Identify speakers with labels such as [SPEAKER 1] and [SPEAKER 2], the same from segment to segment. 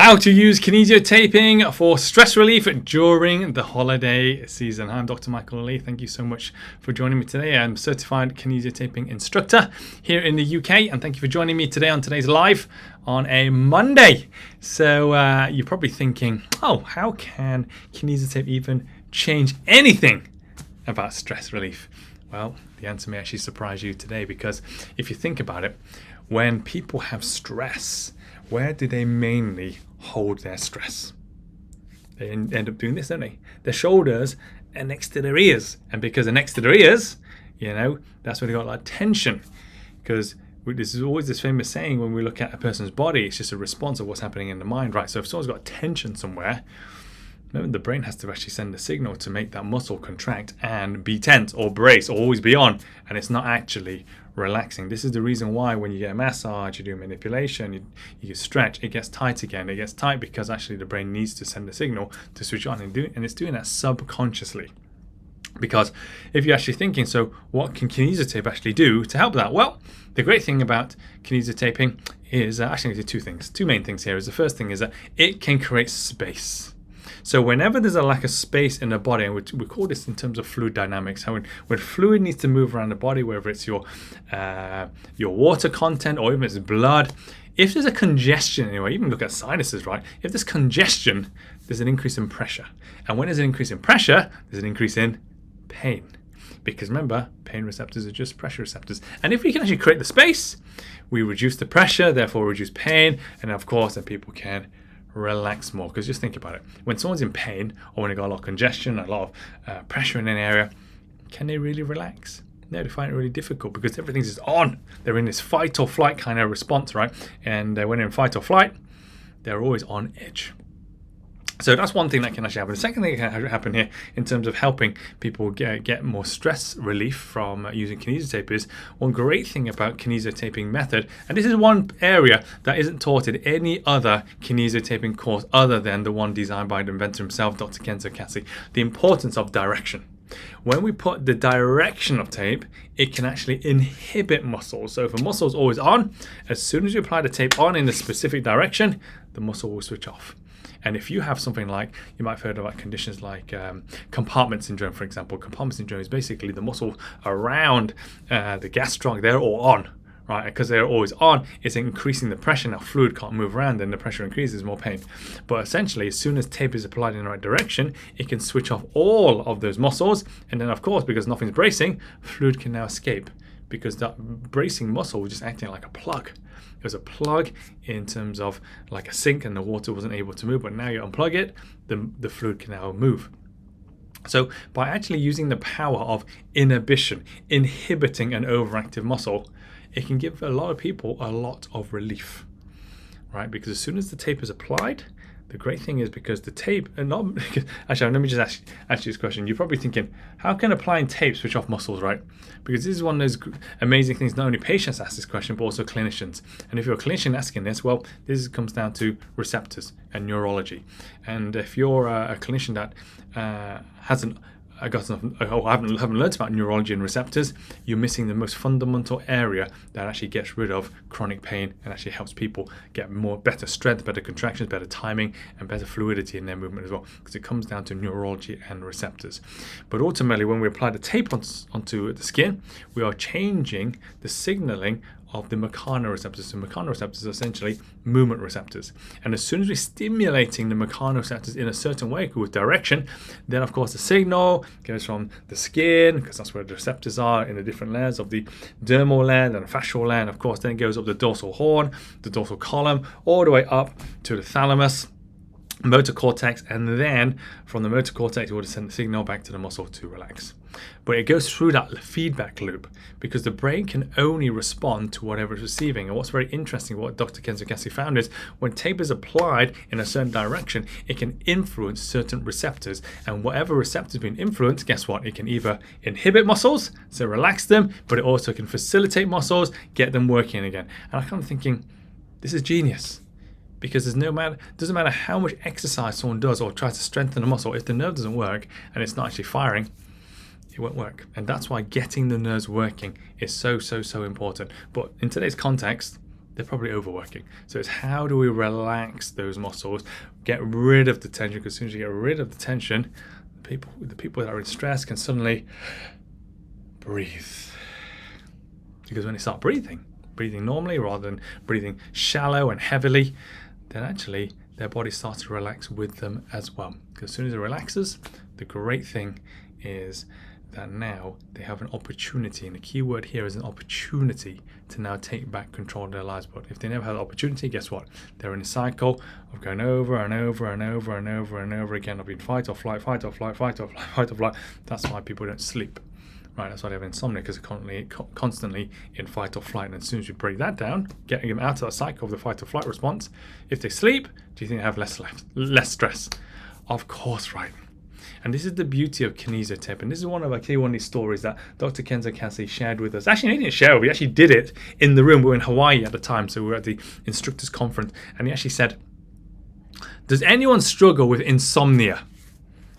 [SPEAKER 1] How to use Kinesio Taping for stress relief during the holiday season. I'm Dr. Michael Lee. Thank you so much for joining me today. I'm a certified Kinesio Taping instructor here in the UK, and thank you for joining me today on today's live on a Monday. So you're probably thinking, oh, how can Kinesio Tape even change anything about stress relief? Well, the answer may actually surprise you today, because if you think about it, when people have stress, where do they mainly hold their stress? They end up doing this, don't they? Their shoulders are next to their ears. And because they're next to their ears, that's where they got a lot of tension. Because this is always this famous saying, when we look at a person's body, it's just a response of what's happening in the mind, right? So if someone's got tension somewhere, remember, the brain has to actually send a signal to make that muscle contract and be tense or brace or always be on, and it's not actually relaxing. This is the reason why when you get a massage, you do manipulation, you stretch, it gets tight again. It gets tight because actually the brain needs to send a signal to switch on, and it's doing that subconsciously. Because if you're actually thinking, so what can Kinesio Tape actually do to help that? Well, the great thing about Kinesio Taping is actually two main things here. The first thing is that it can create space. So whenever there's a lack of space in the body, and we call this in terms of fluid dynamics, how when fluid needs to move around the body, whether it's your water content or even it's blood, if there's a congestion anyway, even look at sinuses, right? If there's congestion, there's an increase in pressure. And when there's an increase in pressure, there's an increase in pain. Because remember, pain receptors are just pressure receptors. And if we can actually create the space, we reduce the pressure, therefore reduce pain, and of course then people can relax more. Because just think about it, when someone's in pain or when they got a lot of congestion, a lot of pressure in an area, can they really relax? No, they find it really difficult because everything's just on. They're in this fight or flight kind of response, right? And when they're in fight or flight, they're always on edge. So that's one thing that can actually happen. The second thing that can happen here in terms of helping people get more stress relief from using Kinesio Tape is, one great thing about Kinesio Taping method, and this is one area that isn't taught in any other Kinesio Taping course other than the one designed by the inventor himself, Dr. Kinesio Taping, the importance of direction. When we put the direction of tape, it can actually inhibit muscles. So if a muscle is always on, as soon as you apply the tape on in a specific direction, the muscle will switch off. And if you have something like, you might have heard about conditions like compartment syndrome, for example. Compartment syndrome is basically the muscles around the gastroc, they're all on, right? Because they're always on, it's increasing the pressure. Now fluid can't move around, then the pressure increases, more pain. But essentially, as soon as tape is applied in the right direction, it can switch off all of those muscles. And then of course, because nothing's bracing, fluid can now escape, because that bracing muscle was just acting like a plug. It was a plug in terms of like a sink, and the water wasn't able to move, but now you unplug it, the fluid can now move. So by actually using the power of inhibition, inhibiting an overactive muscle, it can give a lot of people a lot of relief, right? Because as soon as the tape is applied, the great thing is, because the tape, and not actually, let me just ask you this question. You're probably thinking, how can applying tape switch off muscles, right? Because this is one of those amazing things. Not only patients ask this question, but also clinicians. And if you're a clinician asking this, well, this comes down to receptors and neurology. And if you're a clinician that hasn't haven't learned about neurology and receptors, you're missing the most fundamental area that actually gets rid of chronic pain and actually helps people get better strength, better contractions, better timing, and better fluidity in their movement as well, because it comes down to neurology and receptors. But ultimately, when we apply the tape onto the skin, we are changing the signaling of the mechanoreceptors. So mechanoreceptors are essentially movement receptors. And as soon as we're stimulating the mechanoreceptors in a certain way with direction, then of course the signal goes from the skin, because that's where the receptors are in the different layers of the dermal layer and the fascial layer, and of course then it goes up the dorsal horn, the dorsal column, all the way up to the thalamus, motor cortex, and then from the motor cortex it will send the signal back to the muscle to relax. But it goes through that feedback loop, because the brain can only respond to whatever it's receiving. And what's very interesting, what Dr. Kinesio Taping found, is when tape is applied in a certain direction, it can influence certain receptors. And whatever receptor has been influenced, guess what? It can either inhibit muscles, so relax them, but it also can facilitate muscles, get them working again. And I'm kind of thinking, this is genius. Because doesn't matter how much exercise someone does or tries to strengthen a muscle, if the nerve doesn't work and it's not actually firing, it won't work. And that's why getting the nerves working is so important. But in today's context, they're probably overworking. So it's how do we relax those muscles, get rid of the tension, because as soon as you get rid of the tension, the people that are in stress can suddenly breathe. Because when they start breathing normally rather than breathing shallow and heavily, then actually their body starts to relax with them as well. Because as soon as it relaxes, the great thing is that now they have an opportunity, and the key word here is an opportunity to now take back control of their lives. But if they never had the opportunity, guess what? They're in a cycle of going over and over and over and over and over again of being fight or flight, fight or flight, fight or flight, fight or flight. That's why people don't sleep. Right, that's why they have insomnia, because they're constantly in fight or flight. And as soon as you break that down, getting them out of that cycle of the fight or flight response, if they sleep, do you think they have less stress? Of course, right. And this is the beauty of Kinesio Taping. This is one of these stories that Dr. Kinesio Taping shared with us. Actually, he didn't share it. We actually did it in the room. We were in Hawaii at the time, so we were at the instructors conference. And he actually said, "Does anyone struggle with insomnia?"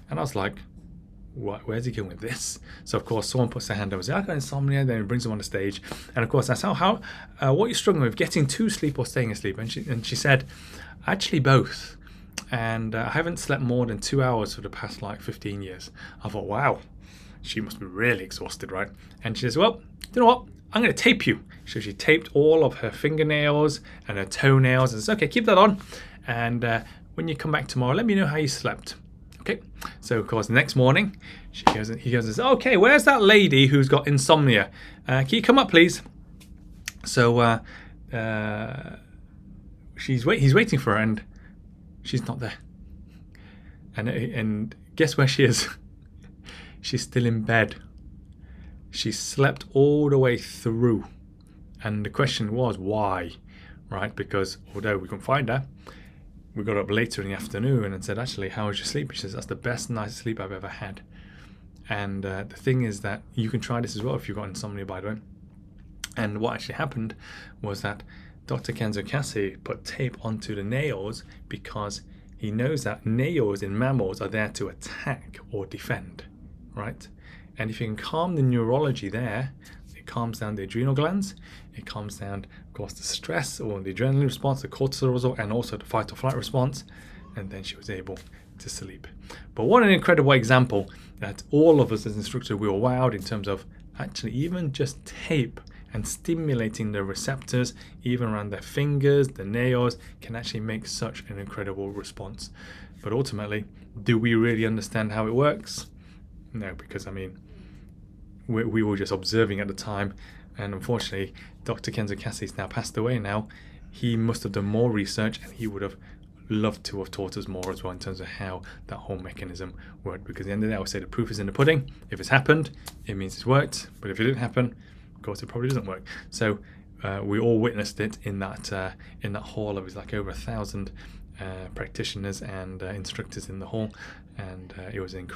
[SPEAKER 1] And I was like, what, where's he going with this? So of course someone puts their hand over and says, "I got insomnia," then he brings them on the stage. And of course I said, how what are you struggling with, getting to sleep or staying asleep? And she said, actually both. And I haven't slept more than 2 hours for the past 15 years. I thought, wow, she must be really exhausted, right? And she says, well, you know what? I'm going to tape you. So she taped all of her fingernails and her toenails and says, okay, keep that on. And when you come back tomorrow, let me know how you slept. Okay. So of course, the next morning, he goes and says, okay, where's that lady who's got insomnia? Can you come up, please? So he's waiting for her, and she's not there. And guess where she is? She's still in bed. She slept all the way through. And the question was, why? Right? Because although we couldn't find her, we got up later in the afternoon and said, actually, how was your sleep? She says, that's the best night's sleep I've ever had. And the thing is that you can try this as well if you've got insomnia, by the way. And what actually happened was that Dr. Kinesio Taping put tape onto the nails because he knows that nails in mammals are there to attack or defend, right? And if you can calm the neurology there, it calms down the adrenal glands, it calms down, of course, the stress or the adrenaline response, the cortisol, and also the fight or flight response, and then she was able to sleep. But what an incredible example that all of us as instructors, we were wowed in terms of actually even just tape and stimulating the receptors, even around their fingers, the nails, can actually make such an incredible response. But ultimately, do we really understand how it works? No, because I mean, we were just observing at the time, and unfortunately, Dr. Kinesio Taping now passed away now. He must have done more research, and he would have loved to have taught us more as well in terms of how that whole mechanism worked. Because at the end of the day, I would say the proof is in the pudding. If it's happened, it means it's worked. But if it didn't happen, of course, it probably doesn't work. So we all witnessed it in that hall. It was like over 1,000 practitioners and instructors in the hall, and it was an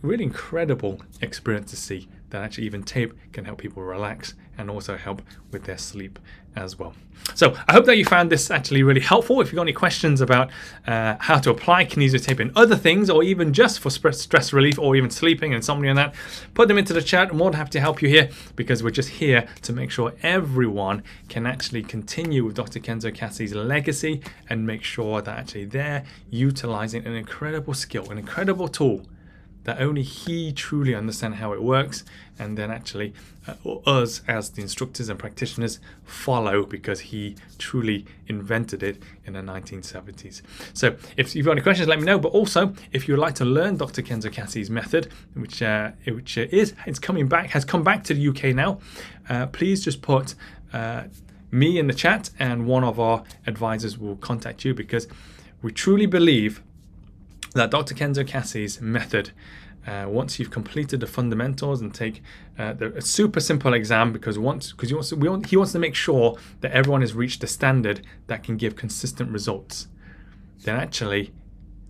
[SPEAKER 1] really incredible experience to see that actually even tape can help people relax and also help with their sleep as well. So I hope that you found this actually really helpful. If you've got any questions about how to apply Kinesio Taping and other things, or even just for stress relief or even sleeping and insomnia and that, put them into the chat. I'm more than happy to help you here, because we're just here to make sure everyone can actually continue with Dr. Kinesio Taping's legacy and make sure that actually they're utilizing an incredible skill, an incredible tool that only he truly understands how it works, and then actually us as the instructors and practitioners follow, because he truly invented it in the 1970s. So if you've got any questions, let me know. But also, if you would like to learn Dr. Kinesio Taping's method, which has come back to the UK now, please just put me in the chat, and one of our advisors will contact you, because we truly believe that Dr. Kinesio Taping's method, once you've completed the fundamentals and take a super simple exam, because he wants to make sure that everyone has reached a standard that can give consistent results, then actually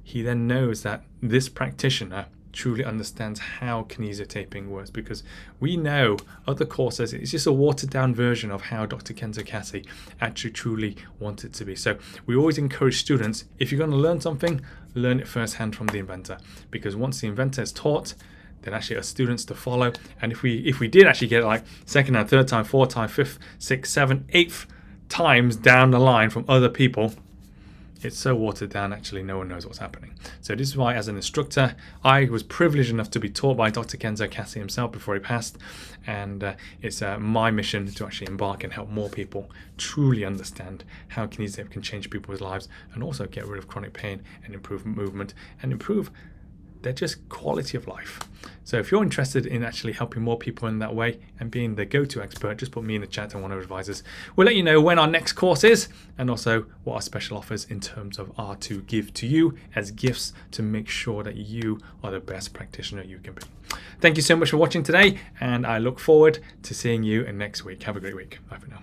[SPEAKER 1] he then knows that this practitioner truly understands how Kinesio Taping works, because we know other courses, it's just a watered down version of how Dr. Kinesio Taping actually truly wants it to be. So we always encourage students, if you're going to learn something, learn it firsthand from the inventor, because once the inventor is taught, then actually our students to follow. And if we did actually get it like second and third time, fourth time, fifth, sixth, seventh, eighth times down the line from other people, it's so watered down, actually no one knows what's happening. So this is why, as an instructor, I was privileged enough to be taught by Dr. Kenzo Cassie himself before he passed, and it's my mission to actually embark and help more people truly understand how kinesio can change people's lives, and also get rid of chronic pain and improve movement and improve their just quality of life. So if you're interested in actually helping more people in that way and being the go-to expert, just put me in the chat and one of our advisors. We'll let you know when our next course is, and also what our special offers in terms of are to give to you as gifts to make sure that you are the best practitioner you can be. Thank you so much for watching today, and I look forward to seeing you next week. Have a great week. Bye for now.